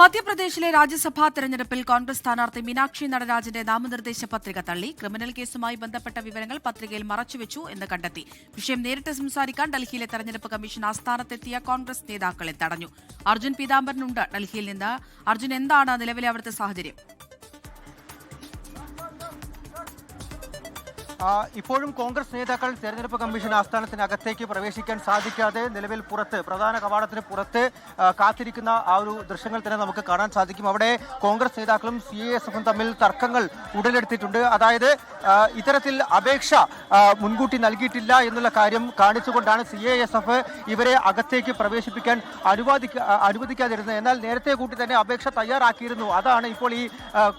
മധ്യപ്രദേശിലെ രാജ്യസഭാ തെരഞ്ഞെടുപ്പിൽ കോൺഗ്രസ് സ്ഥാനാർത്ഥി മീനാക്ഷി നടരാജന്റെ നാമനിർദ്ദേശ പത്രിക തള്ളി. ക്രിമിനൽ കേസുമായി ബന്ധപ്പെട്ട വിവരങ്ങൾ പത്രികയിൽ മറച്ചുവെച്ചു എന്ന് കണ്ടെത്തി. വിഷയം നേരിട്ട് സംസാരിക്കാൻ ഡൽഹിയിലെ തെരഞ്ഞെടുപ്പ് കമ്മീഷൻ ആസ്ഥാനത്തെത്തിയ കോൺഗ്രസ് നേതാക്കളെ തടഞ്ഞു. അർജുൻ പീതാംബരനുണ്ട് ഡൽഹിയിൽ നിന്ന്. അർജുൻ, എന്താണ് നിലവിലെ അവിടുത്തെ സാഹചര്യം? ഇപ്പോഴും കോൺഗ്രസ് നേതാക്കൾ തെരഞ്ഞെടുപ്പ് കമ്മീഷൻ ആസ്ഥാനത്തിനകത്തേക്ക് പ്രവേശിക്കാൻ സാധിക്കാതെ നിലവിൽ പുറത്ത്, പ്രധാന കവാടത്തിന് പുറത്ത് കാത്തിരിക്കുന്ന ആ ഒരു ദൃശ്യങ്ങൾ തന്നെ നമുക്ക് കാണാൻ സാധിക്കും. അവിടെ കോൺഗ്രസ് നേതാക്കളും CASFും തമ്മിൽ തർക്കങ്ങൾ ഉടലെടുത്തിട്ടുണ്ട്. അതായത് ഇത്തരത്തിൽ അപേക്ഷ മുൻകൂട്ടി നൽകിയിട്ടില്ല എന്നുള്ള കാര്യം കാണിച്ചുകൊണ്ടാണ് CASF ഇവരെ അകത്തേക്ക് പ്രവേശിപ്പിക്കാൻ അനുവദിക്കാതിരുന്നത്. എന്നാൽ നേരത്തെ കൂട്ടി തന്നെ അപേക്ഷ തയ്യാറാക്കിയിരുന്നു. അതാണ് ഇപ്പോൾ ഈ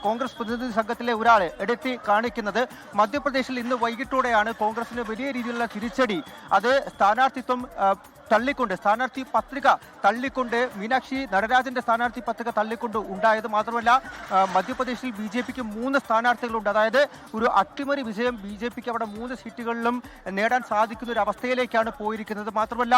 കോൺഗ്രസ് പ്രതിനിധി സംഘത്തിലെ ഒരാൾ എടുത്തി കാണിക്കുന്നത്. മധ്യപ്രദേശിൽ ഇന്ന് വൈകിട്ടോടെയാണ് കോൺഗ്രസിന് വലിയ രീതിയിലുള്ള തിരിച്ചടി. അത് സ്ഥാനാർത്ഥി പത്രിക തള്ളിക്കൊണ്ട്, മീനാക്ഷി നടരാജന്റെ സ്ഥാനാർത്ഥി പത്രിക തള്ളിക്കൊണ്ട് ഉണ്ടായത്. മാത്രമല്ല മധ്യപ്രദേശിൽ BJPക്ക് 3 സ്ഥാനാർത്ഥികളുണ്ട്. അതായത് ഒരു അട്ടിമറി വിജയം BJPക്ക് അവിടെ 3 സീറ്റുകളിലും നേടാൻ സാധിക്കുന്ന ഒരു അവസ്ഥയിലേക്കാണ് പോയിരിക്കുന്നത്. മാത്രമല്ല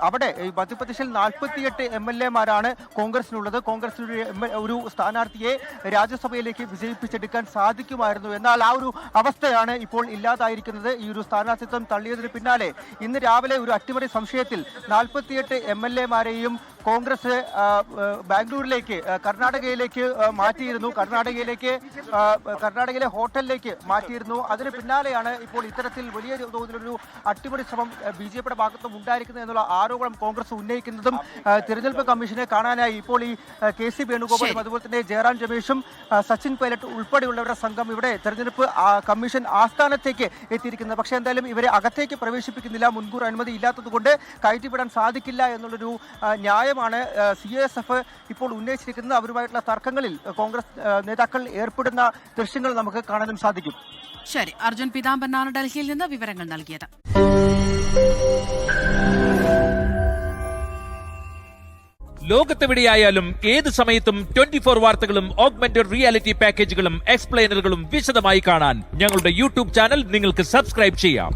അവിടെ മധ്യപ്രദേശിൽ 48 MLAമാരാണ് കോൺഗ്രസിനുള്ളത്. കോൺഗ്രസിന് ഒരു സ്ഥാനാർത്ഥിയെ രാജ്യസഭയിലേക്ക് വിജയിപ്പിച്ചെടുക്കാൻ സാധിക്കുമായിരുന്നു. എന്നാൽ ആ ഒരു അവസ്ഥയാണ് ഇപ്പോൾ ഇല്ലാതായിരിക്കുന്നത്. ഈ ഒരു സ്ഥാനാർത്ഥിത്വം തള്ളിയതിന് പിന്നാലെ ഇന്ന് രാവിലെ ഒരു അട്ടിമറി സംശയത്തിൽ 48 MLAമാരെയും കോൺഗ്രസ് ബാംഗ്ലൂരിലേക്ക്, കർണാടകയിലേക്ക് മാറ്റിയിരുന്നു. കർണാടകയിലെ ഹോട്ടലിലേക്ക് മാറ്റിയിരുന്നു. അതിന് പിന്നാലെയാണ് ഇപ്പോൾ ഇത്തരത്തിൽ വലിയ തോതിലൊരു അട്ടിമറി ശ്രമം BJPയുടെ ഭാഗത്തും ഉണ്ടായിരിക്കുന്നത് എന്നുള്ള ആരോപണം കോൺഗ്രസ് ഉന്നയിക്കുന്നതും തിരഞ്ഞെടുപ്പ് കമ്മീഷനെ കാണാനായി ഇപ്പോൾ ഈ KC വേണുഗോപാലും അതുപോലെ തന്നെ ജയറാം രമേശും സച്ചിൻ പൈലറ്റ് ഉൾപ്പെടെയുള്ളവരുടെ സംഘം ഇവിടെ തെരഞ്ഞെടുപ്പ് കമ്മീഷൻ ആസ്ഥാനത്തേക്ക് എത്തിയിരിക്കുന്നത്. പക്ഷേ എന്തായാലും ഇവരെ അകത്തേക്ക് പ്രവേശിപ്പിക്കുന്നില്ല. മുൻകൂർ അനുമതി ഇല്ലാത്തതുകൊണ്ട് കയറ്റിവിടാൻ സാധിക്കില്ല എന്നുള്ളൊരു ന്യായമാണ് CASF ഇപ്പോൾ ഉന്നയിച്ചിരിക്കുന്നത്. അവരുമായിട്ടുള്ള തർക്കങ്ങളിൽ കോൺഗ്രസ് നേതാക്കൾ ഏർപ്പെടുന്ന ദൃശ്യങ്ങൾ നമുക്ക് കാണാനും സാധിക്കും. ശരി, അർജുൻ പീതാംബരനാണ് ഡൽഹിയിൽ നിന്ന് വിവരങ്ങൾ നൽകിയത്. ലോകത്തെവിടെയായാലും ഏത് സമയത്തും 24 വാർത്തകളും ഓഗ്മെന്റഡ് റിയാലിറ്റി പാക്കേജുകളും എക്സ്പ്ലെയിനറുകളും വിശദമായി കാണാൻ ഞങ്ങളുടെ YouTube ചാനൽ നിങ്ങൾക്ക് സബ്സ്ക്രൈബ് ചെയ്യാം.